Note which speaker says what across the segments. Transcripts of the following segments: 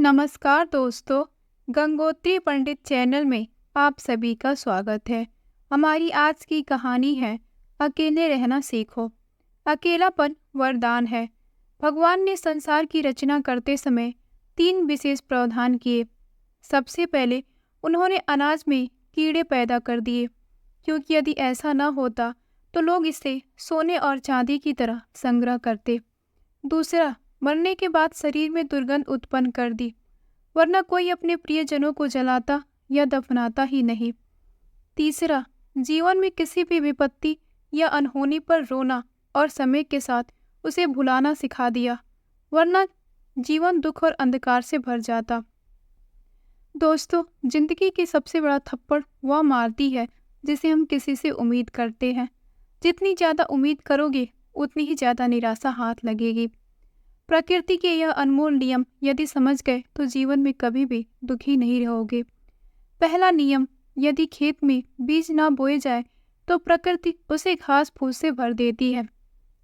Speaker 1: नमस्कार दोस्तों, गंगोत्री पंडित चैनल में आप सभी का स्वागत है। हमारी आज की कहानी है अकेले रहना सीखो। अकेलापन वरदान है। भगवान ने संसार की रचना करते समय 3 विशेष प्रावधान किए। सबसे पहले उन्होंने अनाज में कीड़े पैदा कर दिए, क्योंकि यदि ऐसा न होता तो लोग इसे सोने और चांदी की तरह संग्रह करते। दूसरा, मरने के बाद शरीर में दुर्गंध उत्पन्न कर दी, वरना कोई अपने प्रियजनों को जलाता या दफनाता ही नहीं। तीसरा, जीवन में किसी भी विपत्ति या अनहोनी पर रोना और समय के साथ उसे भुलाना सिखा दिया, वरना जीवन दुख और अंधकार से भर जाता। दोस्तों, जिंदगी की सबसे बड़ा थप्पड़ वह मारती है जिसे हम किसी से उम्मीद करते हैं। जितनी ज़्यादा उम्मीद करोगे उतनी ही ज़्यादा निराशा हाथ लगेगी। प्रकृति के यह अनमोल नियम यदि समझ गए तो जीवन में कभी भी दुखी नहीं रहोगे। पहला नियम, यदि खेत में बीज ना बोए जाए तो प्रकृति उसे घास फूस से भर देती है।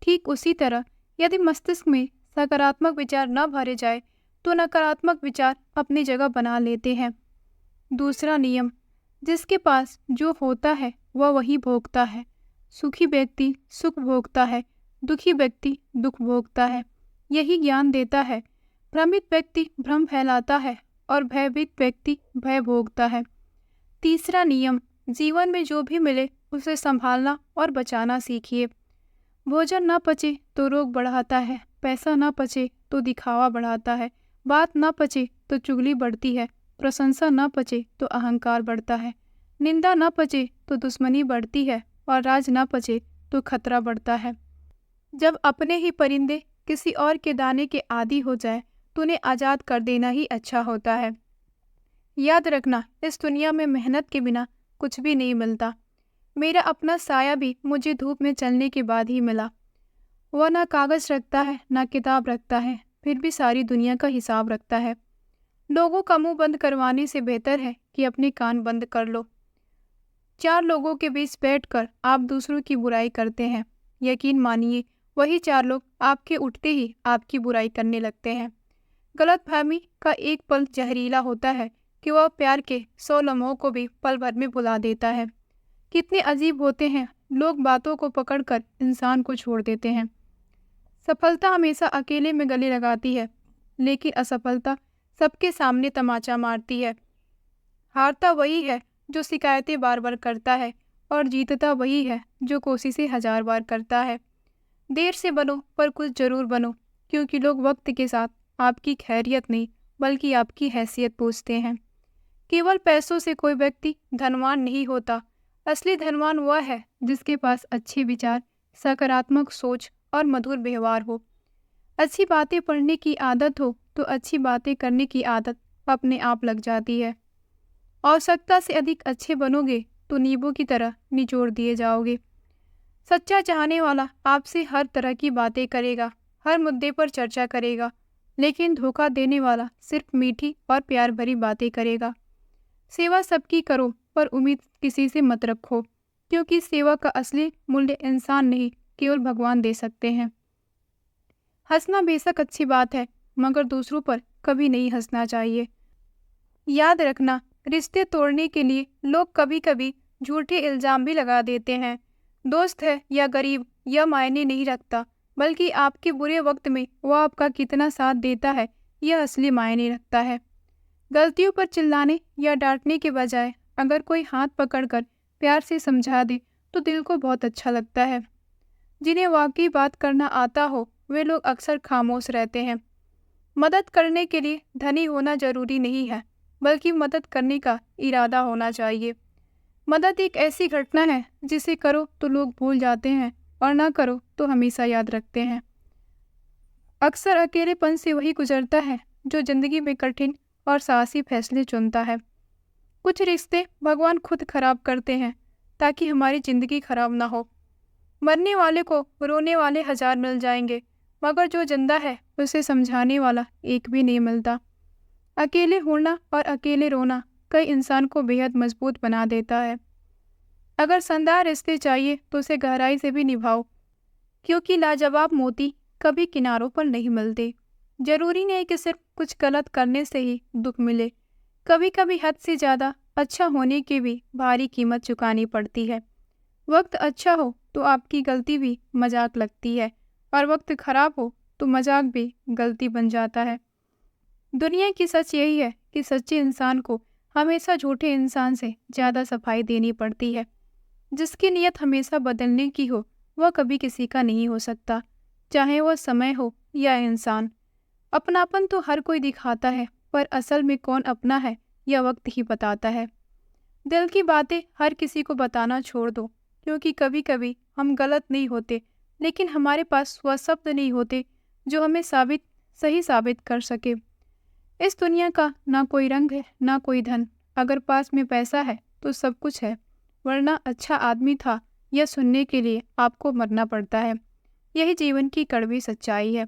Speaker 1: ठीक उसी तरह यदि मस्तिष्क में सकारात्मक विचार न भरे जाए तो नकारात्मक विचार अपनी जगह बना लेते हैं। दूसरा नियम, जिसके पास जो होता है वह वही भोगता है। सुखी व्यक्ति सुख भोगता है, दुखी व्यक्ति दुख भोगता है। यही ज्ञान देता है। भ्रमित व्यक्ति भ्रम फैलाता है और भयभीत व्यक्ति भय भोगता है। तीसरा नियम, जीवन में जो भी मिले उसे संभालना और बचाना सीखिए। भोजन न पचे तो रोग बढ़ाता है, पैसा न पचे तो दिखावा बढ़ाता है, बात न पचे तो चुगली बढ़ती है, प्रशंसा न पचे तो अहंकार बढ़ता है, निंदा न पचे तो दुश्मनी बढ़ती है और राज न पचे तो खतरा बढ़ता है। जब अपने ही परिंदे किसी और के दाने के आदी हो जाए तो उन्हें आज़ाद कर देना ही अच्छा होता है। याद रखना, इस दुनिया में मेहनत के बिना कुछ भी नहीं मिलता। मेरा अपना साया भी मुझे धूप में चलने के बाद ही मिला। वह ना कागज रखता है ना किताब रखता है, फिर भी सारी दुनिया का हिसाब रखता है। लोगों का मुंह बंद करवाने से बेहतर है कि अपने कान बंद कर लो। 4 लोगों के बीच बैठकर आप दूसरों की बुराई करते हैं। यकीन मानिए, वही 4 लोग आपके उठते ही आपकी बुराई करने लगते हैं। गलतफहमी का एक पल जहरीला होता है कि वह प्यार के 100 लम्हों को भी पल भर में भुला देता है। कितने अजीब होते हैं लोग, बातों को पकड़कर इंसान को छोड़ देते हैं। सफलता हमेशा अकेले में गले लगाती है, लेकिन असफलता सबके सामने तमाचा मारती है। हारता वही है जो शिकायतें बार बार करता है और जीतता वही है जो कोशिशें 1000 बार करता है। देर से बनो पर कुछ जरूर बनो, क्योंकि लोग वक्त के साथ आपकी खैरियत नहीं बल्कि आपकी हैसियत पूछते हैं। केवल पैसों से कोई व्यक्ति धनवान नहीं होता। असली धनवान वह है जिसके पास अच्छे विचार, सकारात्मक सोच और मधुर व्यवहार हो। अच्छी बातें पढ़ने की आदत हो तो अच्छी बातें करने की आदत अपने आप लग जाती है। आवश्यकता से अधिक अच्छे बनोगे तो नींबू की तरह निचोड़ दिए जाओगे। सच्चा चाहने वाला आपसे हर तरह की बातें करेगा, हर मुद्दे पर चर्चा करेगा, लेकिन धोखा देने वाला सिर्फ मीठी और प्यार भरी बातें करेगा। सेवा सबकी करो पर उम्मीद किसी से मत रखो, क्योंकि सेवा का असली मूल्य इंसान नहीं केवल भगवान दे सकते हैं। हंसना बेशक अच्छी बात है, मगर दूसरों पर कभी नहीं हंसना चाहिए। याद रखना, रिश्ते तोड़ने के लिए लोग कभी कभी झूठे इल्जाम भी लगा देते हैं। दोस्त है या गरीब यह मायने नहीं रखता, बल्कि आपके बुरे वक्त में वह आपका कितना साथ देता है यह असली मायने रखता है। गलतियों पर चिल्लाने या डांटने के बजाय अगर कोई हाथ पकड़कर प्यार से समझा दे तो दिल को बहुत अच्छा लगता है। जिन्हें वाकई बात करना आता हो वे लोग अक्सर खामोश रहते हैं। मदद करने के लिए धनी होना जरूरी नहीं है, बल्कि मदद करने का इरादा होना चाहिए। मदद एक ऐसी घटना है जिसे करो तो लोग भूल जाते हैं और ना करो तो हमेशा याद रखते हैं। अक्सर अकेलेपन से वही गुजरता है जो जिंदगी में कठिन और साहसी फैसले चुनता है। कुछ रिश्ते भगवान खुद खराब करते हैं ताकि हमारी जिंदगी खराब ना हो। मरने वाले को रोने वाले 1000 मिल जाएंगे, मगर जो जिंदा है उसे समझाने वाला एक भी नहीं मिलता। अकेले होना और अकेले रोना कई इंसान को बेहद मजबूत बना देता है। अगर शानदार रिश्ते चाहिए तो उसे गहराई से भी निभाओ, क्योंकि लाजवाब मोती कभी किनारों पर नहीं मिलते। जरूरी नहीं कि सिर्फ कुछ गलत करने से ही दुख मिले। कभी कभी हद से ज़्यादा अच्छा होने की भी भारी कीमत चुकानी पड़ती है। वक्त अच्छा हो तो आपकी गलती भी मजाक लगती है, और वक्त खराब हो तो मजाक भी गलती बन जाता है। दुनिया की सच यही है कि सच्चे इंसान को हमेशा झूठे इंसान से ज़्यादा सफाई देनी पड़ती है। जिसकी नीयत हमेशा बदलने की हो, वह कभी किसी का नहीं हो सकता, चाहे वह समय हो या इंसान। अपनापन तो हर कोई दिखाता है, पर असल में कौन अपना है यह वक्त ही बताता है। दिल की बातें हर किसी को बताना छोड़ दो, क्योंकि कभी कभी हम गलत नहीं होते, लेकिन हमारे पास वह शब्द नहीं होते जो हमें सही साबित कर सके। इस दुनिया का ना कोई रंग है, ना कोई धन। अगर पास में पैसा है तो सब कुछ है, वरना अच्छा आदमी था यह सुनने के लिए आपको मरना पड़ता है। यही जीवन की कड़वी सच्चाई है।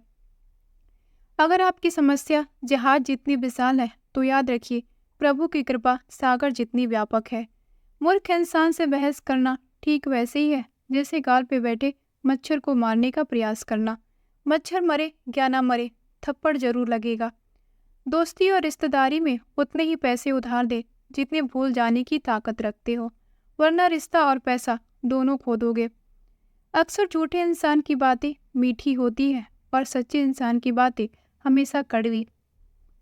Speaker 1: अगर आपकी समस्या जहाज जितनी विशाल है, तो याद रखिए प्रभु की कृपा सागर जितनी व्यापक है। मूर्ख इंसान से बहस करना ठीक वैसे ही है जैसे गाल पे बैठे मच्छर को मारने का प्रयास करना। मच्छर मरे या ना मरे, थप्पड़ जरूर लगेगा। दोस्ती और रिश्तेदारी में उतने ही पैसे उधार दे जितने भूल जाने की ताकत रखते हो, वरना रिश्ता और पैसा दोनों खो दोगे। अक्सर झूठे इंसान की बातें मीठी होती है और सच्चे इंसान की बातें हमेशा कड़वी।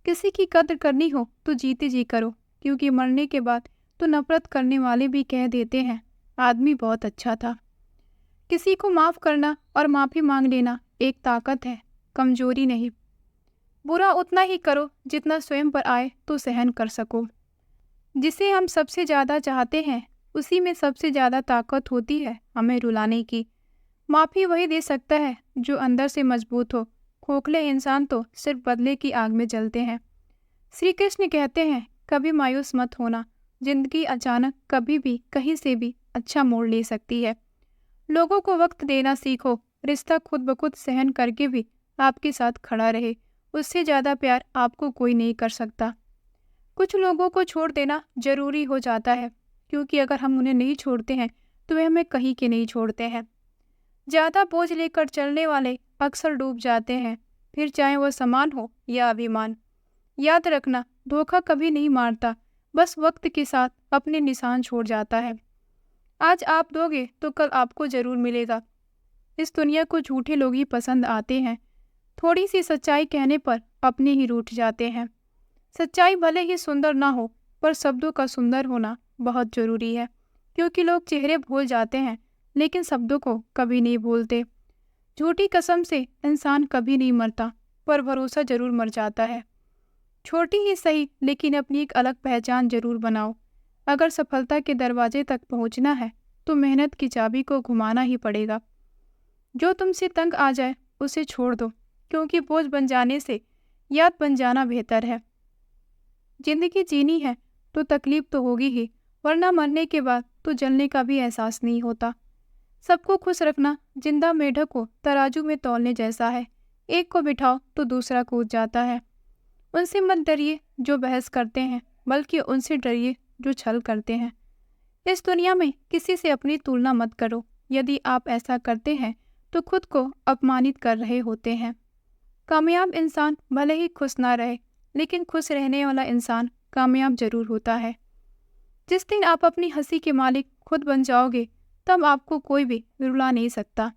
Speaker 1: किसी की कद्र करनी हो तो जीते जी करो, क्योंकि मरने के बाद तो नफरत करने वाले भी कह देते हैं आदमी बहुत अच्छा था। किसी को माफ करना और माफी मांग लेना एक ताकत है, कमजोरी नहीं। बुरा उतना ही करो जितना स्वयं पर आए तो सहन कर सको। जिसे हम सबसे ज़्यादा चाहते हैं उसी में सबसे ज़्यादा ताकत होती है हमें रुलाने की। माफ़ी वही दे सकता है जो अंदर से मजबूत हो। खोखले इंसान तो सिर्फ बदले की आग में जलते हैं। श्री कृष्ण कहते हैं कभी मायूस मत होना, जिंदगी अचानक कभी भी कहीं से भी अच्छा मोड़ ले सकती है। लोगों को वक्त देना सीखो, रिश्ता खुद ब खुद सहन करके भी आपके साथ खड़ा रहे, उससे ज़्यादा प्यार आपको कोई नहीं कर सकता। कुछ लोगों को छोड़ देना जरूरी हो जाता है, क्योंकि अगर हम उन्हें नहीं छोड़ते हैं तो वे हमें कहीं के नहीं छोड़ते हैं। ज़्यादा बोझ लेकर चलने वाले अक्सर डूब जाते हैं, फिर चाहे वह सम्मान हो या अभिमान। याद रखना, धोखा कभी नहीं मारता, बस वक्त के साथ अपने निशान छोड़ जाता है। आज आप दोगे तो कल आपको जरूर मिलेगा। इस दुनिया को झूठे लोग ही पसंद आते हैं। थोड़ी सी सच्चाई कहने पर अपने ही रूठ जाते हैं। सच्चाई भले ही सुंदर ना हो, पर शब्दों का सुंदर होना बहुत जरूरी है, क्योंकि लोग चेहरे भूल जाते हैं लेकिन शब्दों को कभी नहीं भूलते। झूठी कसम से इंसान कभी नहीं मरता, पर भरोसा जरूर मर जाता है। छोटी ही सही, लेकिन अपनी एक अलग पहचान जरूर बनाओ। अगर सफलता के दरवाजे तक पहुंचना है तो मेहनत की चाबी को घुमाना ही पड़ेगा। जो तुमसे तंग आ जाए उसे छोड़ दो, क्योंकि बोझ बन जाने से याद बन जाना बेहतर है। जिंदगी जीनी है तो तकलीफ तो होगी ही, वरना मरने के बाद तो जलने का भी एहसास नहीं होता। सबको खुश रखना जिंदा मेढक को तराजू में तौलने जैसा है, एक को बिठाओ तो दूसरा कूद जाता है। उनसे मत डरिए जो बहस करते हैं, बल्कि उनसे डरिए जो छल करते हैं। इस दुनिया में किसी से अपनी तुलना मत करो, यदि आप ऐसा करते हैं तो खुद को अपमानित कर रहे होते हैं। कामयाब इंसान भले ही खुश ना रहे, लेकिन खुश रहने वाला इंसान कामयाब जरूर होता है। जिस दिन आप अपनी हंसी के मालिक खुद बन जाओगे, तब आपको कोई भी रुला नहीं सकता।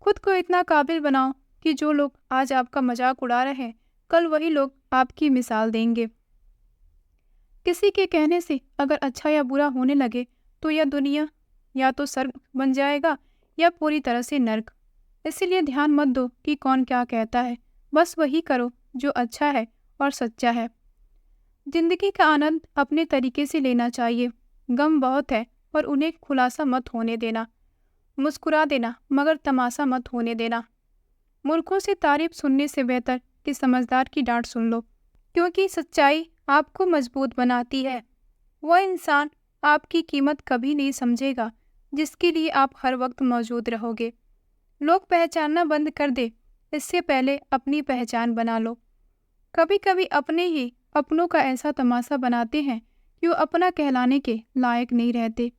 Speaker 1: खुद को इतना काबिल बनाओ कि जो लोग आज आपका मजाक उड़ा रहे हैं, कल वही लोग आपकी मिसाल देंगे। किसी के कहने से अगर अच्छा या बुरा होने लगे तो यह दुनिया या तो स्वर्ग बन जाएगा या पूरी तरह से नर्क। इसीलिए ध्यान मत दो कि कौन क्या कहता है, बस वही करो जो अच्छा है और सच्चा है। जिंदगी का आनंद अपने तरीके से लेना चाहिए। गम बहुत है और उन्हें खुलासा मत होने देना। मुस्कुरा देना मगर तमाशा मत होने देना। मूर्खों से तारीफ सुनने से बेहतर कि समझदार की डांट सुन लो, क्योंकि सच्चाई आपको मजबूत बनाती है। वह इंसान आपकी कीमत कभी नहीं समझेगा जिसके लिए आप हर वक्त मौजूद रहोगे। लोग पहचानना बंद कर दे, इससे पहले अपनी पहचान बना लो। कभी कभी अपने ही अपनों का ऐसा तमाशा बनाते हैं कि वो अपना कहलाने के लायक नहीं रहते।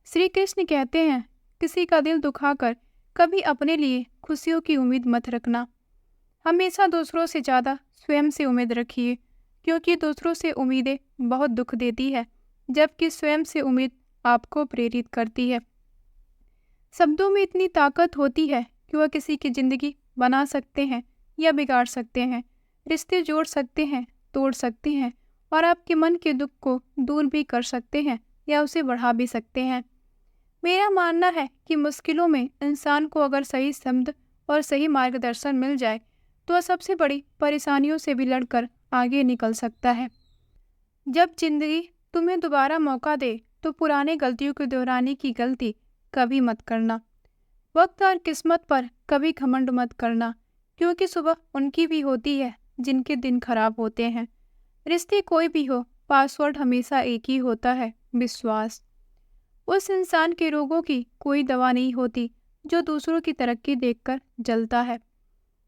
Speaker 1: श्री कृष्ण कहते हैं किसी का दिल दुखाकर कभी अपने लिए खुशियों की उम्मीद मत रखना। हमेशा दूसरों से ज़्यादा स्वयं से उम्मीद रखिए, क्योंकि दूसरों से उम्मीदें बहुत दुख देती है, जबकि स्वयं से उम्मीद आपको प्रेरित करती है। शब्दों में इतनी ताकत होती है कि वह किसी की जिंदगी बना सकते हैं या बिगाड़ सकते हैं, रिश्ते जोड़ सकते हैं, तोड़ सकते हैं और आपके मन के दुख को दूर भी कर सकते हैं या उसे बढ़ा भी सकते हैं। मेरा मानना है कि मुश्किलों में इंसान को अगर सही शब्द और सही मार्गदर्शन मिल जाए तो वह सबसे बड़ी परेशानियों से भी लड़कर आगे निकल सकता है। जब जिंदगी तुम्हें दोबारा मौका दे तो पुरानी गलतियों को दोहराने की गलती कभी मत करना। वक्त और किस्मत पर कभी घमंड मत करना, क्योंकि सुबह उनकी भी होती है जिनके दिन खराब होते हैं। रिश्ते कोई भी हो, पासवर्ड हमेशा एक ही होता है, विश्वास। उस इंसान के रोगों की कोई दवा नहीं होती जो दूसरों की तरक्की देखकर जलता है।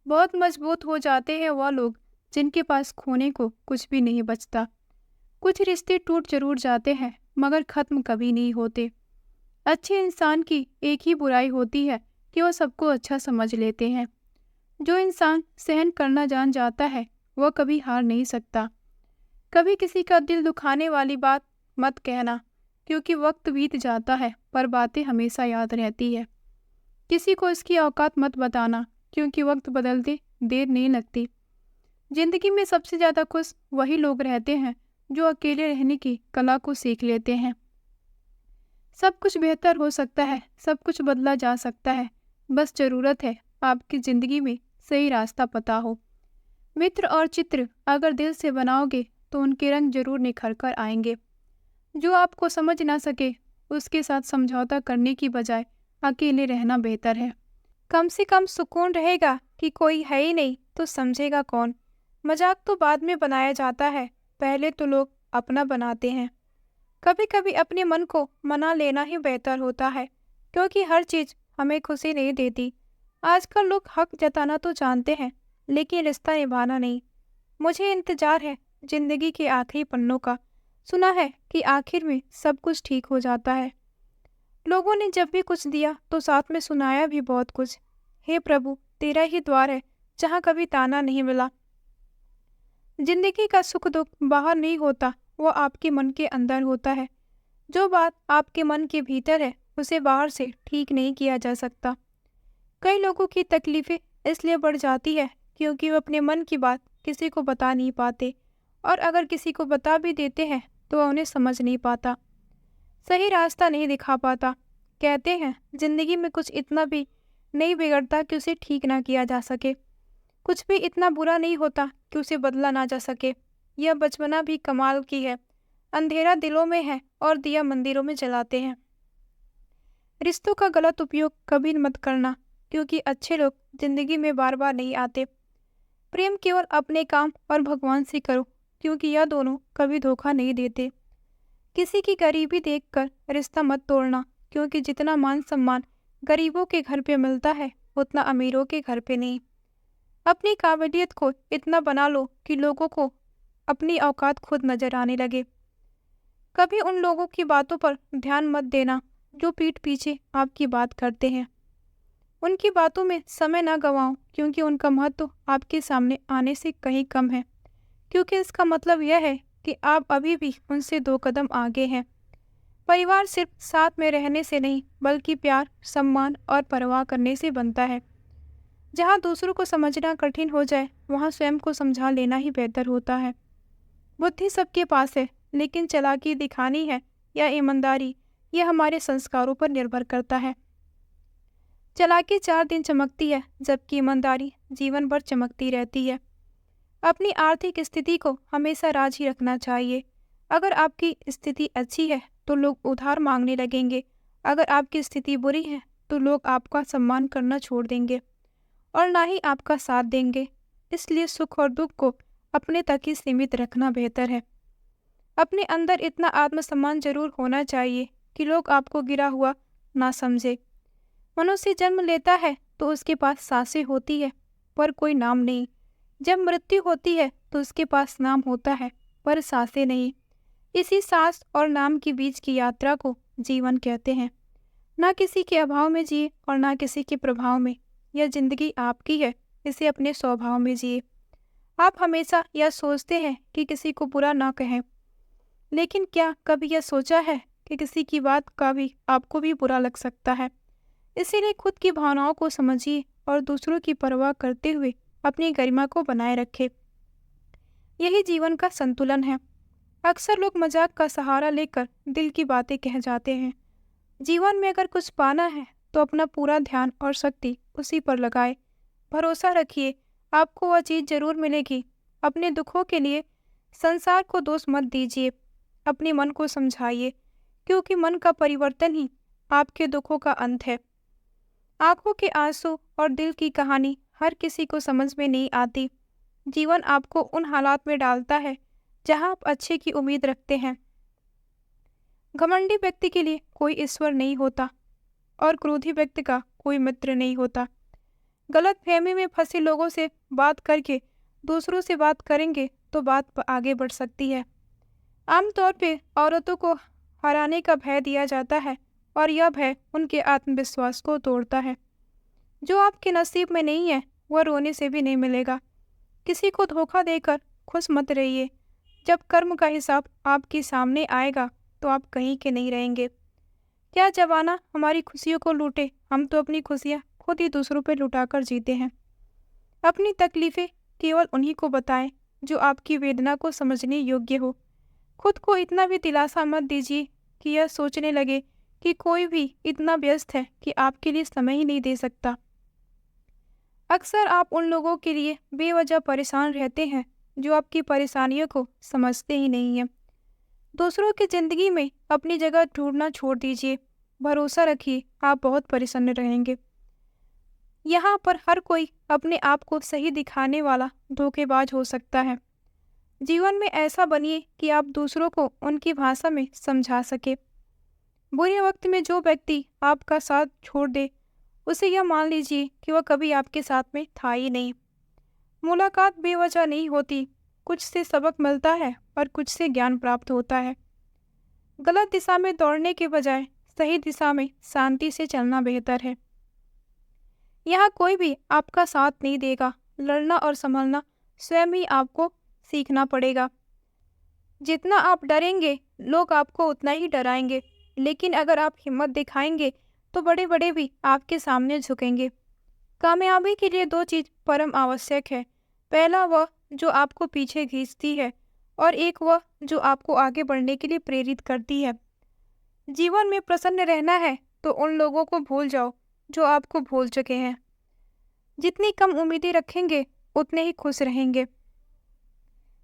Speaker 1: बहुत मजबूत हो जाते हैं वह लोग जिनके पास खोने को कुछ भी नहीं बचता। कुछ रिश्ते टूट जरूर जाते हैं मगर खत्म कभी नहीं होते। अच्छे इंसान की एक ही बुराई होती है कि वह सबको अच्छा समझ लेते हैं। जो इंसान सहन करना जान जाता है वह कभी हार नहीं सकता। कभी किसी का दिल दुखाने वाली बात मत कहना, क्योंकि वक्त बीत जाता है पर बातें हमेशा याद रहती है। किसी को इसकी औकात मत बताना, क्योंकि वक्त बदलते देर नहीं लगती। जिंदगी में सबसे ज़्यादा खुश वही लोग रहते हैं जो अकेले रहने की कला को सीख लेते हैं। सब कुछ बेहतर हो सकता है, सब कुछ बदला जा सकता है, बस ज़रूरत है आपकी ज़िंदगी में सही रास्ता पता हो। मित्र और चित्र अगर दिल से बनाओगे तो उनके रंग जरूर निखर कर आएंगे। जो आपको समझ ना सके उसके साथ समझौता करने की बजाय अकेले रहना बेहतर है। कम से कम सुकून रहेगा कि कोई है ही नहीं तो समझेगा कौन। मजाक तो बाद में बनाया जाता है, पहले तो लोग अपना बनाते हैं। कभी कभी अपने मन को मना लेना ही बेहतर होता है, क्योंकि हर चीज़ हमें खुशी नहीं देती। आजकल लोग हक जताना तो जानते हैं लेकिन रिश्ता निभाना नहीं। मुझे इंतजार है जिंदगी के आखिरी पन्नों का। सुना है कि आखिर में सब कुछ ठीक हो जाता है। लोगों ने जब भी कुछ दिया तो साथ में सुनाया भी बहुत कुछ। हे प्रभु, तेरा ही द्वार है जहाँ कभी ताना नहीं मिला। जिंदगी का सुख दुख बाहर नहीं होता, वो आपके मन के अंदर होता है। जो बात आपके मन के भीतर है उसे बाहर से ठीक नहीं किया जा सकता। कई लोगों की तकलीफें इसलिए बढ़ जाती है क्योंकि वो अपने मन की बात किसी को बता नहीं पाते, और अगर किसी को बता भी देते हैं तो वह उन्हें समझ नहीं पाता, सही रास्ता नहीं दिखा पाता। कहते हैं जिंदगी में कुछ इतना भी नहीं बिगड़ता कि उसे ठीक ना किया जा सके। कुछ भी इतना बुरा नहीं होता कि उसे बदला ना जा सके। यह बचपना भी कमाल की है। अंधेरा दिलों में है और दिया मंदिरों में जलाते हैं। रिश्तों का गलत उपयोग कभी मत करना, क्योंकि अच्छे लोग जिंदगी में बार बार नहीं आते। प्रेम केवल अपने काम और भगवान से करो, क्योंकि यह दोनों कभी धोखा नहीं देते। किसी की गरीबी देखकर रिश्ता मत तोड़ना, क्योंकि जितना मान सम्मान गरीबों के घर पे मिलता है उतना अमीरों के घर पे नहीं। अपनी काबिलियत को इतना बना लो कि लोगों को अपनी औकात खुद नजर आने लगे। कभी उन लोगों की बातों पर ध्यान मत देना जो पीठ पीछे आपकी बात करते हैं। उनकी बातों में समय ना गंवाओ, क्योंकि उनका महत्व आपके सामने आने से कहीं कम है, क्योंकि इसका मतलब यह है कि आप अभी भी उनसे 2 कदम आगे हैं। परिवार सिर्फ साथ में रहने से नहीं, बल्कि प्यार, सम्मान और परवाह करने से बनता है। जहाँ दूसरों को समझना कठिन हो जाए वहाँ स्वयं को समझा लेना ही बेहतर होता है। बुद्धि सबके पास है, लेकिन चालाकी दिखानी है या ईमानदारी, यह हमारे संस्कारों पर निर्भर करता है। चालाकी 4 दिन चमकती है, जबकि ईमानदारी जीवन भर चमकती रहती है। अपनी आर्थिक स्थिति को हमेशा राज ही रखना चाहिए। अगर आपकी स्थिति अच्छी है तो लोग उधार मांगने लगेंगे, अगर आपकी स्थिति बुरी है तो लोग आपका सम्मान करना छोड़ देंगे और ना ही आपका साथ देंगे। इसलिए सुख और दुख को अपने तक ही सीमित रखना बेहतर है। अपने अंदर इतना आत्मसम्मान जरूर होना चाहिए कि लोग आपको गिरा हुआ ना समझे। मनुष्य जन्म लेता है तो उसके पास सांसें होती है पर कोई नाम नहीं। जब मृत्यु होती है तो उसके पास नाम होता है पर सांसें नहीं। इसी सांस और नाम के बीच की यात्रा को जीवन कहते हैं। ना किसी के अभाव में जिए और ना किसी के प्रभाव में। यह जिंदगी आपकी है, इसे अपने स्वभाव में जिए। आप हमेशा यह सोचते हैं कि किसी को बुरा ना कहें, लेकिन क्या कभी यह सोचा है कि किसी की बात का भी आपको भी बुरा लग सकता है। इसीलिए खुद की भावनाओं को समझिए और दूसरों की परवाह करते हुए अपनी गरिमा को बनाए रखें। यही जीवन का संतुलन है। अक्सर लोग मजाक का सहारा लेकर दिल की बातें कह जाते हैं। जीवन में अगर कुछ पाना है तो अपना पूरा ध्यान और शक्ति उसी पर लगाए। भरोसा रखिए, आपको वह चीज़ जरूर मिलेगी। अपने दुखों के लिए संसार को दोष मत दीजिए। अपने मन को समझाइए, क्योंकि मन का परिवर्तन ही आपके दुखों का अंत है। आंखों के आंसू और दिल की कहानी हर किसी को समझ में नहीं आती। जीवन आपको उन हालात में डालता है जहां आप अच्छे की उम्मीद रखते हैं। घमंडी व्यक्ति के लिए कोई ईश्वर नहीं होता और क्रोधी व्यक्ति का कोई मित्र नहीं होता। गलत फहमी में फंसे लोगों से बात करके दूसरों से बात करेंगे तो बात आगे बढ़ सकती है। आमतौर पे औरतों को हराने का भय दिया जाता है और यह भय उनके आत्मविश्वास को तोड़ता है। जो आपके नसीब में नहीं है वह रोने से भी नहीं मिलेगा। किसी को धोखा देकर खुश मत रहिए। जब कर्म का हिसाब आपके सामने आएगा तो आप कहीं के नहीं रहेंगे। क्या जमाना हमारी खुशियों को लूटे, हम तो अपनी खुशियाँ खुद ही दूसरों पर लुटाकर जीते हैं। अपनी तकलीफें केवल उन्हीं को बताएं जो आपकी वेदना को समझने योग्य हो। खुद को इतना भी दिलासा मत दीजिए कि यह सोचने लगे कि कोई भी इतना व्यस्त है कि आपके लिए समय ही नहीं दे सकता। अक्सर आप उन लोगों के लिए बेवजह परेशान रहते हैं जो आपकी परेशानियों को समझते ही नहीं हैं। दूसरों की जिंदगी में अपनी जगह ढूंढना छोड़ दीजिए। भरोसा रखिए, आप बहुत प्रसन्न रहेंगे। यहाँ पर हर कोई अपने आप को सही दिखाने वाला धोखेबाज हो सकता है। जीवन में ऐसा बनिए कि आप दूसरों को उनकी भाषा में समझा सके। बुरे वक्त में जो व्यक्ति आपका साथ छोड़ दे, उसे यह मान लीजिए कि वह कभी आपके साथ में था ही नहीं। मुलाकात बेवजह नहीं होती, कुछ से सबक मिलता है और कुछ से ज्ञान प्राप्त होता है। गलत दिशा में दौड़ने के बजाय सही दिशा में शांति से चलना बेहतर है। यहाँ कोई भी आपका साथ नहीं देगा। लड़ना और संभलना स्वयं ही आपको सीखना पड़ेगा। जितना आप डरेंगे, लोग आपको उतना ही डराएंगे, लेकिन अगर आप हिम्मत दिखाएंगे तो बड़े बड़े भी आपके सामने झुकेंगे। कामयाबी के लिए दो चीज़ परम आवश्यक है। पहला वह जो आपको पीछे खींचती है और एक वह जो आपको आगे बढ़ने के लिए प्रेरित करती है। जीवन में प्रसन्न रहना है तो उन लोगों को भूल जाओ जो आपको भूल चुके हैं। जितनी कम उम्मीदें रखेंगे उतने ही खुश रहेंगे।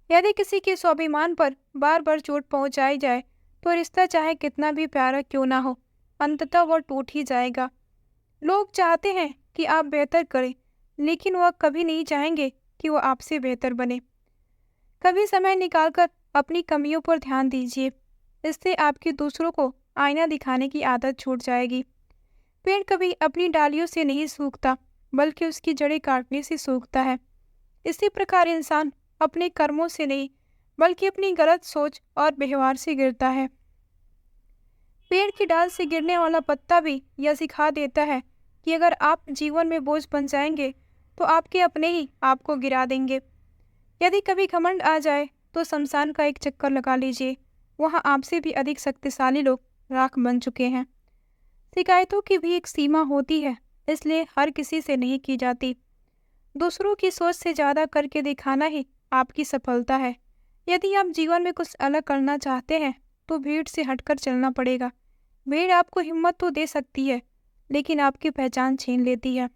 Speaker 1: यदि किसी के स्वाभिमान पर बार बार चोट पहुंचाई जाए तो रिश्ता चाहे कितना भी प्यारा क्यों ना हो, अंततः वह टूट ही जाएगा। लोग चाहते हैं कि आप बेहतर करें, लेकिन वह कभी नहीं चाहेंगे कि वह आपसे बेहतर बने। कभी समय निकालकर अपनी कमियों पर ध्यान दीजिए। इससे आपकी दूसरों को आईना दिखाने की आदत छूट जाएगी। पेड़ कभी अपनी डालियों से नहीं सूखता, बल्कि उसकी जड़ें काटने से सूखता है। इसी प्रकार इंसान अपने कर्मों से नहीं, बल्कि अपनी गलत सोच और व्यवहार से गिरता है। पेड़ की डाल से गिरने वाला पत्ता भी यह सिखा देता है कि अगर आप जीवन में बोझ बन जाएंगे तो आपके अपने ही आपको गिरा देंगे। यदि कभी घमंड आ जाए तो शमशान का एक चक्कर लगा लीजिए। वहाँ आपसे भी अधिक शक्तिशाली लोग राख बन चुके हैं। शिकायतों की भी एक सीमा होती है, इसलिए हर किसी से नहीं की जाती। दूसरों की सोच से ज़्यादा करके दिखाना ही आपकी सफलता है। यदि आप जीवन में कुछ अलग करना चाहते हैं तो भीड़ से हटकर चलना पड़ेगा। भीड़ आपको हिम्मत तो दे सकती है, लेकिन आपकी पहचान छीन लेती है।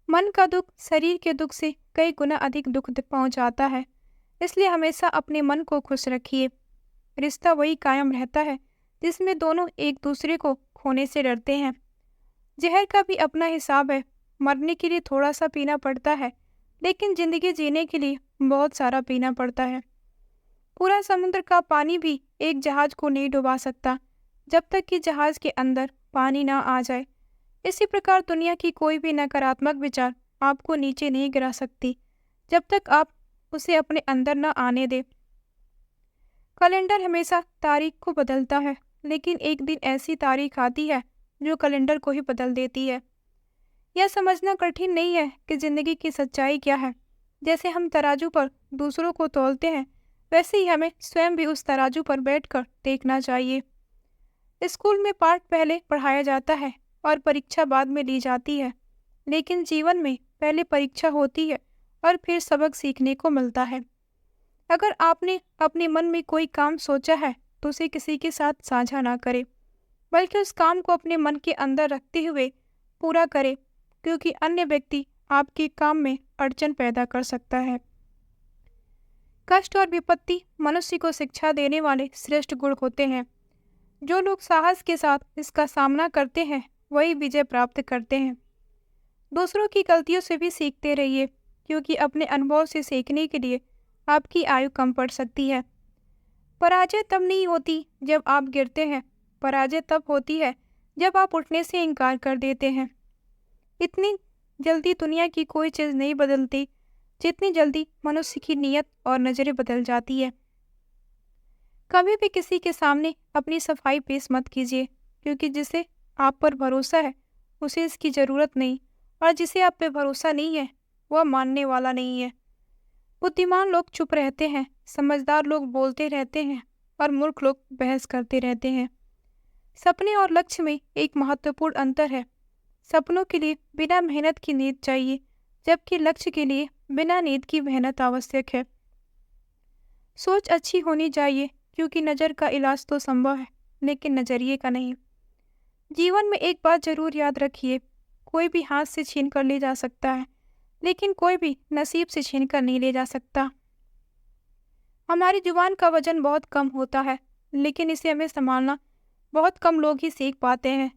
Speaker 1: मन का दुख शरीर के दुख से कई गुना अधिक दुख पहुंचाता है, इसलिए हमेशा अपने मन को खुश रखिए। रिश्ता वही कायम रहता है जिसमें दोनों एक दूसरे को खोने से डरते हैं। जहर का भी अपना हिसाब है। मरने के लिए थोड़ा सा पीना पड़ता है, लेकिन जिंदगी जीने के लिए बहुत सारा पीना पड़ता है। पूरा समुद्र का पानी भी एक जहाज को नहीं डुबा सकता जब तक कि जहाज के अंदर पानी ना आ जाए। इसी प्रकार दुनिया की कोई भी नकारात्मक विचार आपको नीचे नहीं गिरा सकती जब तक आप उसे अपने अंदर न आने दे। कैलेंडर हमेशा तारीख को बदलता है, लेकिन एक दिन ऐसी तारीख आती है जो कैलेंडर को ही बदल देती है। यह समझना कठिन नहीं है कि जिंदगी की सच्चाई क्या है। जैसे हम तराजू पर दूसरों को तौलते हैं, वैसे ही हमें स्वयं भी उस तराजू पर बैठकर देखना चाहिए। स्कूल में पाठ पहले पढ़ाया जाता है और परीक्षा बाद में ली जाती है, लेकिन जीवन में पहले परीक्षा होती है और फिर सबक सीखने को मिलता है। अगर आपने अपने मन में कोई काम सोचा है तो उसे किसी के साथ साझा ना करें, बल्कि उस काम को अपने मन के अंदर रखते हुए पूरा करें, क्योंकि अन्य व्यक्ति आपके काम में अड़चन पैदा कर सकता है। कष्ट और विपत्ति मनुष्य को शिक्षा देने वाले श्रेष्ठ गुण होते हैं। जो लोग साहस के साथ इसका सामना करते हैं वही विजय प्राप्त करते हैं। दूसरों की गलतियों से भी सीखते रहिए, क्योंकि अपने अनुभव से सीखने के लिए आपकी आयु कम पड़ सकती है। पराजय तब नहीं होती जब आप गिरते हैं, पराजय तब होती है जब आप उठने से इनकार कर देते हैं। इतनी जल्दी दुनिया की कोई चीज़ नहीं बदलती जितनी जल्दी मनुष्य की नीयत और नज़रें बदल जाती है। कभी भी किसी के सामने अपनी सफाई पेश मत कीजिए, क्योंकि जिसे आप पर भरोसा है उसे इसकी ज़रूरत नहीं, और जिसे आप पे भरोसा नहीं है वह मानने वाला नहीं है। बुद्धिमान लोग चुप रहते हैं, समझदार लोग बोलते रहते हैं और मूर्ख लोग बहस करते रहते हैं। सपने और लक्ष्य में एक महत्वपूर्ण अंतर है। सपनों के लिए बिना मेहनत की नींद चाहिए, जबकि लक्ष्य के लिए बिना नींद की मेहनत आवश्यक है। सोच अच्छी होनी चाहिए, क्योंकि नज़र का इलाज तो संभव है, लेकिन नज़रिए का नहीं। जीवन में एक बात जरूर याद रखिए, कोई भी हाथ से छीन कर ले जा सकता है, लेकिन कोई भी नसीब से छीन कर नहीं ले जा सकता। हमारी जुबान का वजन बहुत कम होता है, लेकिन इसे हमें संभालना बहुत कम लोग ही सीख पाते हैं।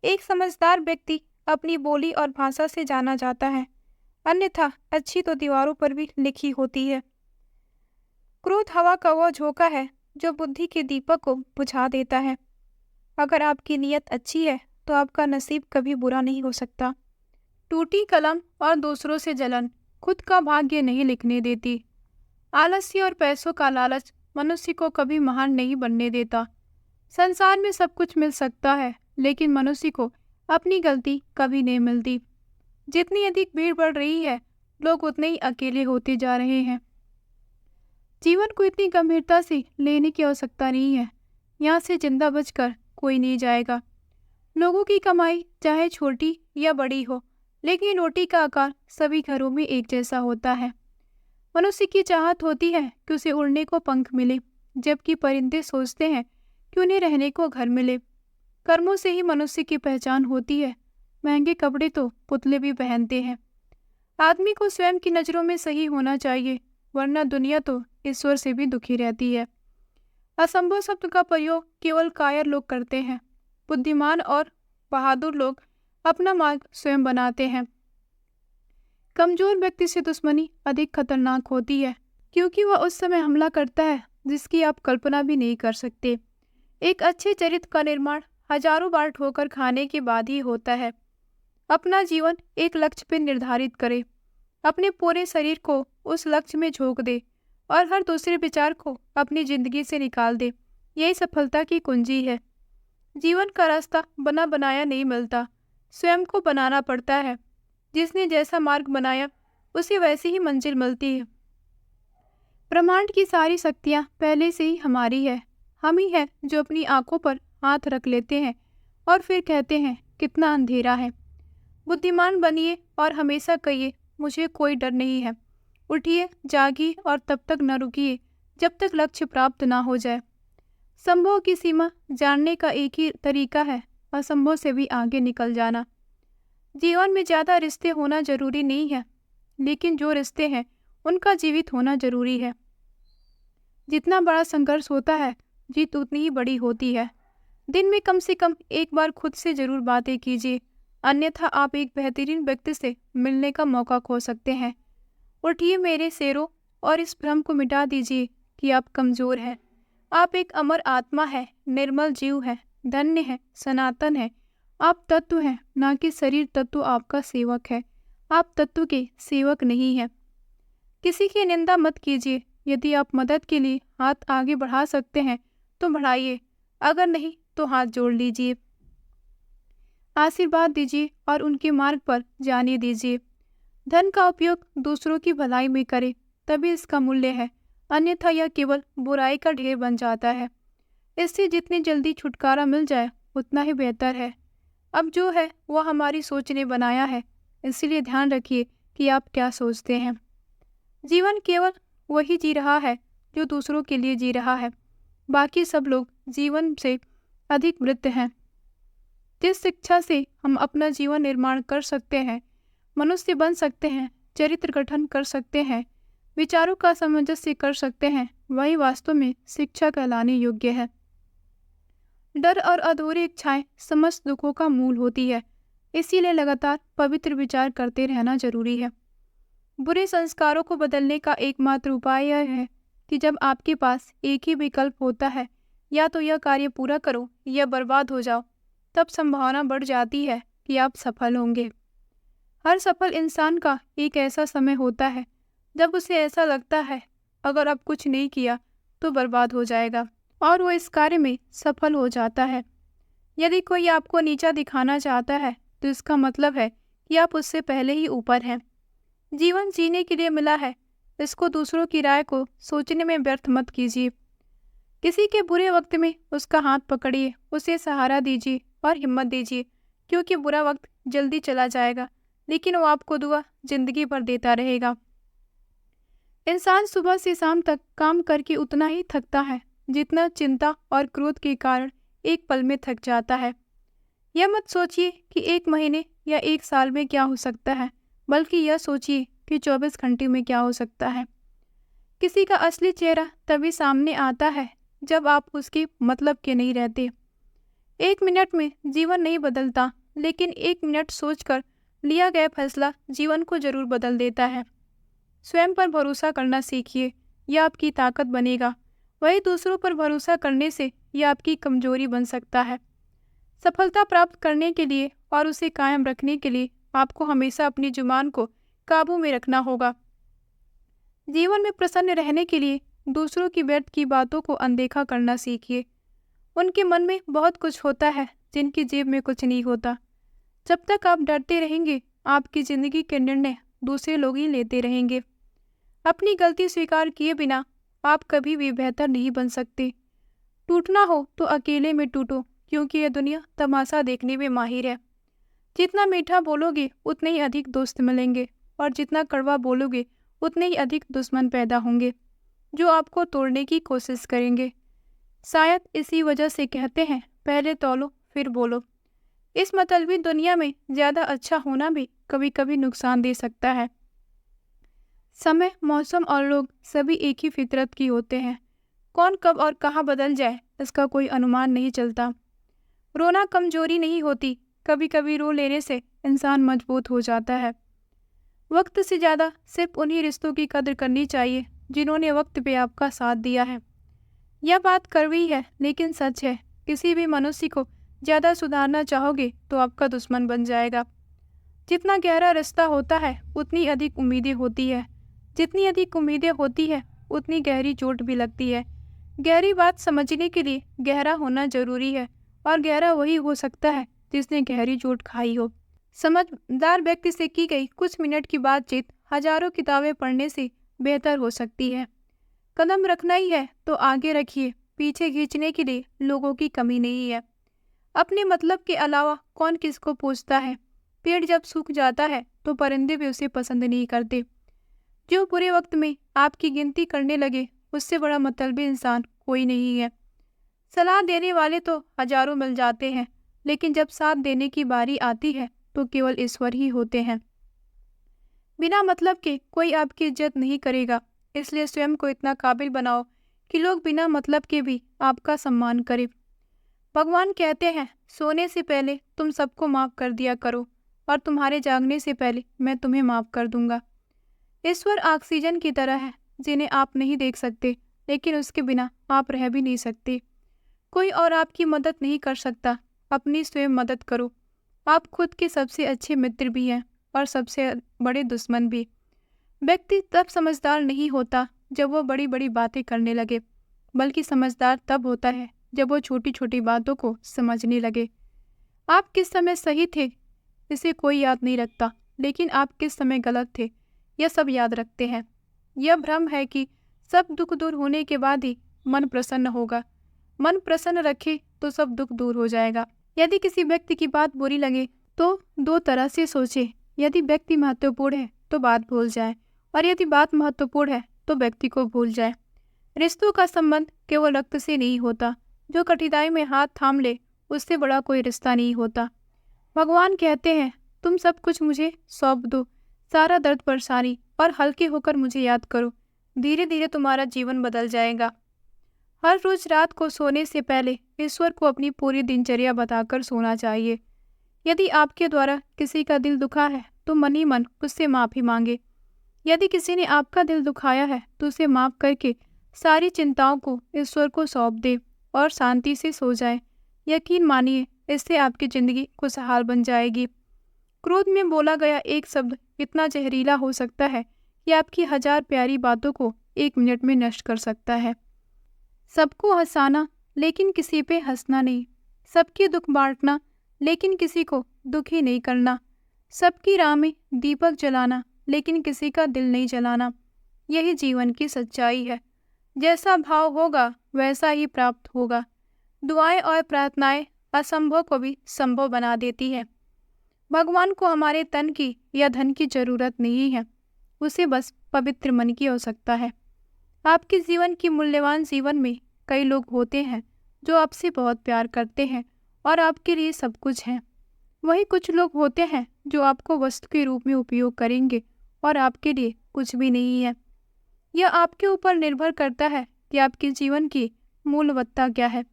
Speaker 1: एक समझदार व्यक्ति अपनी बोली और भाषा से जाना जाता है, अन्यथा अच्छी तो दीवारों पर भी लिखी होती है। क्रोध हवा का वह झोंका है जो बुद्धि के दीपक को बुझा देता है। अगर आपकी नीयत अच्छी है तो आपका नसीब कभी बुरा नहीं हो सकता। टूटी कलम और दूसरों से जलन खुद का भाग्य नहीं लिखने देती। आलस्य और पैसों का लालच मनुष्य को कभी महान नहीं बनने देता। संसार में सब कुछ मिल सकता है, लेकिन मनुष्य को अपनी गलती कभी नहीं मिलती। जितनी अधिक भीड़ बढ़ रही है, लोग उतने ही अकेले होते जा रहे हैं। जीवन को इतनी गंभीरता से लेने की आवश्यकता नहीं है। यहाँ से जिंदा बचकर कोई नहीं जाएगा। लोगों की कमाई चाहे छोटी या बड़ी हो, लेकिन रोटी का आकार सभी घरों में एक जैसा होता है। मनुष्य की चाहत होती है कि उसे उड़ने को पंख मिले, जबकि परिंदे सोचते हैं कि उन्हें रहने को घर मिले। कर्मों से ही मनुष्य की पहचान होती है। महंगे कपड़े तो पुतले भी पहनते हैं। आदमी को स्वयं की नज़रों में सही होना चाहिए, वरना दुनिया तो ईश्वर से भी दुखी रहती है। असंभव शब्द का प्रयोग केवल कायर लोग करते हैं। बुद्धिमान और बहादुर लोग अपना मार्ग स्वयं बनाते हैं। कमजोर व्यक्ति से दुश्मनी अधिक खतरनाक होती है, क्योंकि वह उस समय हमला करता है जिसकी आप कल्पना भी नहीं कर सकते। एक अच्छे चरित्र का निर्माण हजारों बार ठोकर खाने के बाद ही होता है। अपना जीवन एक लक्ष्य पर निर्धारित करें, अपने पूरे शरीर को उस लक्ष्य में झोंक दे और हर दूसरे विचार को अपनी जिंदगी से निकाल दे। यही सफलता की कुंजी है। जीवन का रास्ता बना बनाया नहीं मिलता, स्वयं को बनाना पड़ता है। जिसने जैसा मार्ग बनाया उसे वैसी ही मंजिल मिलती है। ब्रह्मांड की सारी शक्तियाँ पहले से ही हमारी है। हम ही हैं जो अपनी आंखों पर हाथ रख लेते हैं और फिर कहते हैं कितना अंधेरा है। बुद्धिमान बनिए और हमेशा कहिए मुझे कोई डर नहीं है। उठिए, जागिए और तब तक न रुकिए जब तक लक्ष्य प्राप्त ना हो जाए। संभव की सीमा जानने का एक ही तरीका है, असंभव से भी आगे निकल जाना। जीवन में ज़्यादा रिश्ते होना जरूरी नहीं है, लेकिन जो रिश्ते हैं उनका जीवित होना जरूरी है। जितना बड़ा संघर्ष होता है, जीत उतनी ही बड़ी होती है। दिन में कम से कम एक बार खुद से जरूर बातें कीजिए, अन्यथा आप एक बेहतरीन व्यक्ति से मिलने का मौका खो सकते हैं। उठिए मेरे शेरों और इस भ्रम को मिटा दीजिए कि आप कमज़ोर हैं। आप एक अमर आत्मा है, निर्मल जीव है, धन्य है, सनातन है। आप तत्व हैं, ना कि शरीर तत्व आपका सेवक है। आप तत्व के सेवक नहीं हैं। किसी की निंदा मत कीजिए। यदि आप मदद के लिए हाथ आगे बढ़ा सकते हैं तो बढ़ाइए, अगर नहीं तो हाथ जोड़ लीजिए। आशीर्वाद दीजिए और उनके मार्ग पर जाने दीजिए। धन का उपयोग दूसरों की भलाई में करें, तभी इसका मूल्य है, अन्यथा यह केवल बुराई का ढेर बन जाता है। इससे जितनी जल्दी छुटकारा मिल जाए उतना ही बेहतर है। अब जो है वह हमारी सोच ने बनाया है, इसलिए ध्यान रखिए कि आप क्या सोचते हैं। जीवन केवल वही जी रहा है जो दूसरों के लिए जी रहा है। बाकी सब लोग जीवन से अधिक मृत हैं। जिस शिक्षा से हम अपना जीवन निर्माण कर सकते हैं, मनुष्य बन सकते हैं, चरित्र गठन कर सकते हैं, विचारों का सामंजस्य कर सकते हैं, वही वास्तव में शिक्षा कहलाने योग्य है। डर और अधूरी इच्छाएं समस्त दुखों का मूल होती है, इसीलिए लगातार पवित्र विचार करते रहना जरूरी है। बुरे संस्कारों को बदलने का एकमात्र उपाय यह है कि जब आपके पास एक ही विकल्प होता है, या तो यह कार्य पूरा करो या बर्बाद हो जाओ, तब संभावना बढ़ जाती है कि आप सफल होंगे। हर सफल इंसान का एक ऐसा समय होता है जब उसे ऐसा लगता है अगर अब कुछ नहीं किया तो बर्बाद हो जाएगा, और वो इस कार्य में सफल हो जाता है। यदि कोई आपको नीचा दिखाना चाहता है तो इसका मतलब है कि आप उससे पहले ही ऊपर हैं। जीवन जीने के लिए मिला है, इसको दूसरों की राय को सोचने में व्यर्थ मत कीजिए। किसी के बुरे वक्त में उसका हाथ पकड़िए, उसे सहारा दीजिए और हिम्मत दीजिए, क्योंकि बुरा वक्त जल्दी चला जाएगा, लेकिन वो आपको दुआ जिंदगी भर देता रहेगा। इंसान सुबह से शाम तक काम करके उतना ही थकता है जितना चिंता और क्रोध के कारण एक पल में थक जाता है। यह मत सोचिए कि 1 महीने या 1 साल में क्या हो सकता है, बल्कि यह सोचिए कि 24 घंटे में क्या हो सकता है। किसी का असली चेहरा तभी सामने आता है जब आप उसके मतलब के नहीं रहते। 1 मिनट में जीवन नहीं बदलता, लेकिन 1 मिनट सोचकर लिया गया फैसला जीवन को जरूर बदल देता है। स्वयं पर भरोसा करना सीखिए, यह आपकी ताकत बनेगा। वही दूसरों पर भरोसा करने से यह आपकी कमजोरी बन सकता है। सफलता प्राप्त करने के लिए और उसे कायम रखने के लिए आपको हमेशा अपनी जुबान को काबू में रखना होगा। जीवन में प्रसन्न रहने के लिए दूसरों की व्यर्थ की बातों को अनदेखा करना सीखिए। उनके मन में बहुत कुछ होता है जिनकी जेब में कुछ नहीं होता। जब तक आप डरते रहेंगे, आपकी जिंदगी के निर्णय दूसरे लोग ही लेते रहेंगे। अपनी गलती स्वीकार किए बिना आप कभी भी बेहतर नहीं बन सकते। टूटना हो तो अकेले में टूटो, क्योंकि यह दुनिया तमाशा देखने में माहिर है। जितना मीठा बोलोगे उतने ही अधिक दोस्त मिलेंगे, और जितना कड़वा बोलोगे उतने ही अधिक दुश्मन पैदा होंगे जो आपको तोड़ने की कोशिश करेंगे। शायद इसी वजह से कहते हैं, पहले तौलो फिर बोलो। इस मतलबी दुनिया में ज़्यादा अच्छा होना भी कभी कभी नुकसान दे सकता है। समय, मौसम और लोग सभी एक ही फितरत की होते हैं। कौन कब और कहाँ बदल जाए इसका कोई अनुमान नहीं चलता। रोना कमजोरी नहीं होती, कभी कभी रो लेने से इंसान मजबूत हो जाता है। वक्त से ज़्यादा सिर्फ उन्हीं रिश्तों की कदर करनी चाहिए जिन्होंने वक्त पे आपका साथ दिया है। यह बात कड़वी है लेकिन सच है। किसी भी मनुष्य को ज़्यादा सुधारना चाहोगे तो आपका दुश्मन बन जाएगा। जितना गहरा रिश्ता होता है उतनी अधिक उम्मीदें होती है। जितनी अधिक उम्मीदें होती है उतनी गहरी चोट भी लगती है। गहरी बात समझने के लिए गहरा होना जरूरी है, और गहरा वही हो सकता है जिसने गहरी चोट खाई हो। समझदार व्यक्ति से की गई कुछ मिनट की बातचीत हजारों किताबें पढ़ने से बेहतर हो सकती है। कदम रखना ही है तो आगे रखिए, पीछे खींचने के लिए लोगों की कमी नहीं है। अपने मतलब के अलावा कौन किसको पूछता है। पेड़ जब सूख जाता है तो परिंदे भी उसे पसंद नहीं करते। जो बुरे वक्त में आपकी गिनती करने लगे, उससे बड़ा मतलबी इंसान कोई नहीं है। सलाह देने वाले तो हजारों मिल जाते हैं, लेकिन जब साथ देने की बारी आती है तो केवल ईश्वर ही होते हैं। बिना मतलब के कोई आपकी इज्जत नहीं करेगा, इसलिए स्वयं को इतना काबिल बनाओ कि लोग बिना मतलब के भी आपका सम्मान करें। भगवान कहते हैं, सोने से पहले तुम सबको माफ कर दिया करो, और तुम्हारे जागने से पहले मैं तुम्हें माफ कर दूंगा। ईश्वर ऑक्सीजन की तरह है जिन्हें आप नहीं देख सकते, लेकिन उसके बिना आप रह भी नहीं सकते। कोई और आपकी मदद नहीं कर सकता, अपनी स्वयं मदद करो। आप खुद के सबसे अच्छे मित्र भी हैं और सबसे बड़े दुश्मन भी। व्यक्ति तब समझदार नहीं होता जब वो बड़ी बड़ी बातें करने लगे, बल्कि समझदार तब होता है जब वो छोटी छोटी बातों को समझने लगे। आप किस समय सही थे इसे कोई याद नहीं रखता, लेकिन आप किस समय गलत थे यह सब याद रखते हैं। यह भ्रम है कि सब दुख दूर होने के बाद ही मन प्रसन्न होगा। मन प्रसन्न रखे तो सब दुख दूर हो जाएगा। यदि किसी व्यक्ति की बात बुरी लगे तो दो तरह से सोचे। यदि व्यक्ति महत्वपूर्ण है तो बात भूल जाए, और यदि बात महत्वपूर्ण है तो व्यक्ति को भूल जाए। रिश्तों का संबंध केवल रक्त से नहीं होता। जो कठिनाई में हाथ थाम ले उससे बड़ा कोई रिश्ता नहीं होता। भगवान कहते हैं, तुम सब कुछ मुझे सौंप दो, सारा दर्द परेशानी, और हल्के होकर मुझे याद करो। धीरे धीरे तुम्हारा जीवन बदल जाएगा। हर रोज रात को सोने से पहले ईश्वर को अपनी पूरी दिनचर्या बताकर सोना चाहिए। यदि आपके द्वारा किसी का दिल दुखा है तो मन ही मन उससे माफ़ी मांगे। यदि किसी ने आपका दिल दुखाया है तो उसे माफ़ करके सारी चिंताओं को ईश्वर को सौंप दे और शांति से सो जाए। यकीन मानिए, इससे आपकी ज़िंदगी खुशहाल बन जाएगी। क्रोध में बोला गया एक शब्द इतना जहरीला हो सकता है कि आपकी 1000 प्यारी बातों को 1 मिनट में नष्ट कर सकता है। सबको हंसाना लेकिन किसी पे हंसना नहीं। सबके दुख बांटना लेकिन किसी को दुखी नहीं करना। सबकी राह में दीपक जलाना लेकिन किसी का दिल नहीं जलाना। यही जीवन की सच्चाई है। जैसा भाव होगा वैसा ही प्राप्त होगा। दुआएं और प्रार्थनाएं असंभव को भी संभव बना देती है। भगवान को हमारे तन की या धन की जरूरत नहीं है, उसे बस पवित्र मन की आवश्यकता है। आपके जीवन की मूल्यवान जीवन में कई लोग होते हैं जो आपसे बहुत प्यार करते हैं और आपके लिए सब कुछ हैं। वहीं कुछ लोग होते हैं जो आपको वस्तु के रूप में उपयोग करेंगे और आपके लिए कुछ भी नहीं है। यह आपके ऊपर निर्भर करता है कि आपके जीवन की मूल्यवत्ता क्या है।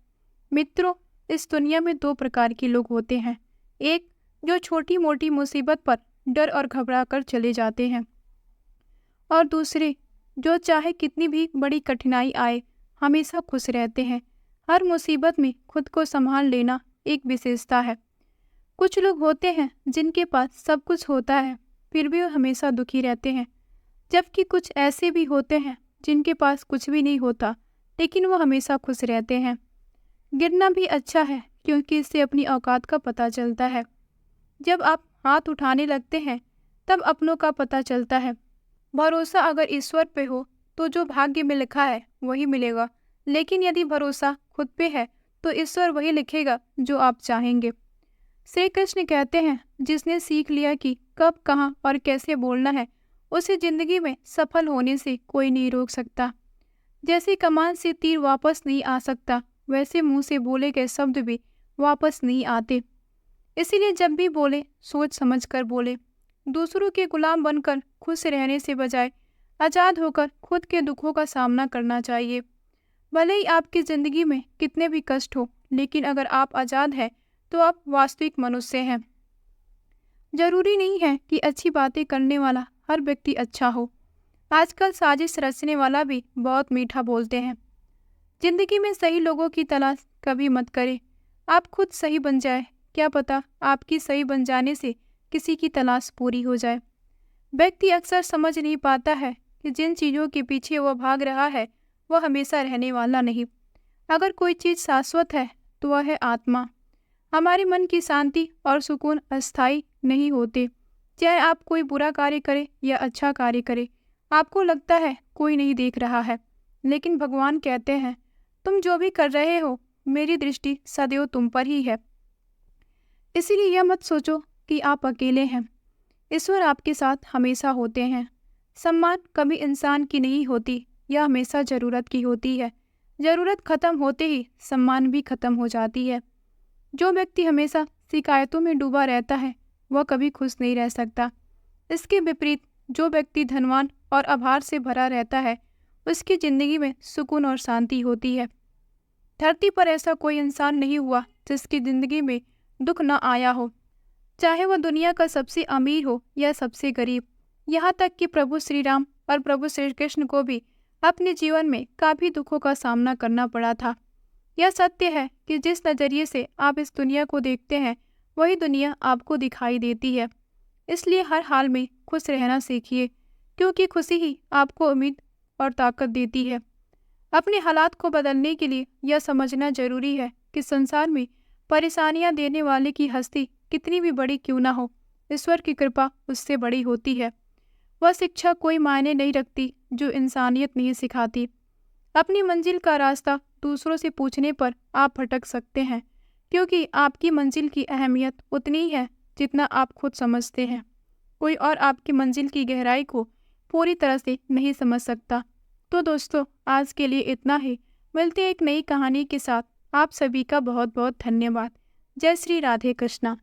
Speaker 1: मित्रों, इस दुनिया में 2 प्रकार के लोग होते हैं। एक जो छोटी मोटी मुसीबत पर डर और घबरा कर चले जाते हैं, और दूसरे जो चाहे कितनी भी बड़ी कठिनाई आए हमेशा खुश रहते हैं। हर मुसीबत में खुद को संभाल लेना एक विशेषता है। कुछ लोग होते हैं जिनके पास सब कुछ होता है फिर भी वो हमेशा दुखी रहते हैं, जबकि कुछ ऐसे भी होते हैं जिनके पास कुछ भी नहीं होता लेकिन वो हमेशा खुश रहते हैं। गिरना भी अच्छा है क्योंकि इससे अपनी औकात का पता चलता है। जब आप हाथ उठाने लगते हैं तब अपनों का पता चलता है। भरोसा अगर ईश्वर पे हो तो जो भाग्य में लिखा है वही मिलेगा, लेकिन यदि भरोसा खुद पे है तो ईश्वर वही लिखेगा जो आप चाहेंगे। श्री कृष्ण कहते हैं, जिसने सीख लिया कि कब, कहाँ और कैसे बोलना है उसे जिंदगी में सफल होने से कोई नहीं रोक सकता। जैसे कमान से तीर वापस नहीं आ सकता, वैसे मुंह से बोले गए शब्द भी वापस नहीं आते। इसीलिए जब भी बोले सोच समझ कर बोले। दूसरों के गुलाम बनकर खुश रहने से बजाय आज़ाद होकर खुद के दुखों का सामना करना चाहिए। भले ही आपकी ज़िंदगी में कितने भी कष्ट हो, लेकिन अगर आप आज़ाद हैं तो आप वास्तविक मनुष्य हैं। जरूरी नहीं है कि अच्छी बातें करने वाला हर व्यक्ति अच्छा हो। आजकल साजिश रचने वाला भी बहुत मीठा बोलते हैं। जिंदगी में सही लोगों की तलाश कभी मत करें। आप खुद सही बन जाए, क्या पता आपकी सही बन जाने से किसी की तलाश पूरी हो जाए। व्यक्ति अक्सर समझ नहीं पाता है कि जिन चीज़ों के पीछे वह भाग रहा है वह हमेशा रहने वाला नहीं। अगर कोई चीज़ शाश्वत है तो वह है आत्मा। हमारे मन की शांति और सुकून अस्थायी नहीं होते। चाहे आप कोई बुरा कार्य करें या अच्छा कार्य करें, आपको लगता है कोई नहीं देख रहा है, लेकिन भगवान कहते हैं, तुम जो भी कर रहे हो मेरी दृष्टि सदैव तुम पर ही है। इसीलिए यह मत सोचो कि आप अकेले हैं। ईश्वर आपके साथ हमेशा होते हैं। सम्मान कभी इंसान की नहीं होती, यह हमेशा ज़रूरत की होती है। ज़रूरत खत्म होते ही सम्मान भी खत्म हो जाती है। जो व्यक्ति हमेशा शिकायतों में डूबा रहता है वह कभी खुश नहीं रह सकता। इसके विपरीत जो व्यक्ति धनवान और आभार से भरा रहता है उसकी ज़िंदगी में सुकून और शांति होती है। धरती पर ऐसा कोई इंसान नहीं हुआ जिसकी ज़िंदगी में दुख न आया हो, चाहे वह दुनिया का सबसे अमीर हो या सबसे गरीब। यहाँ तक कि प्रभु श्री राम और प्रभु श्री कृष्ण को भी अपने जीवन में काफ़ी दुखों का सामना करना पड़ा था। यह सत्य है कि जिस नज़रिए से आप इस दुनिया को देखते हैं वही दुनिया आपको दिखाई देती है। इसलिए हर हाल में खुश रहना सीखिए, क्योंकि खुशी ही आपको उम्मीद और ताकत देती है। अपने हालात को बदलने के लिए यह समझना जरूरी है कि संसार में परेशानियां देने वाले की हस्ती कितनी भी बड़ी क्यों ना हो, ईश्वर की कृपा उससे बड़ी होती है। वह शिक्षा कोई मायने नहीं रखती जो इंसानियत नहीं सिखाती। अपनी मंजिल का रास्ता दूसरों से पूछने पर आप भटक सकते हैं, क्योंकि आपकी मंजिल की अहमियत उतनी ही है जितना आप खुद समझते हैं। कोई और आपकी मंजिल की गहराई को पूरी तरह से नहीं समझ सकता। तो दोस्तों, आज के लिए इतना ही। मिलते हैं एक नई कहानी के साथ। आप सभी का बहुत बहुत धन्यवाद। जय श्री राधे कृष्णा।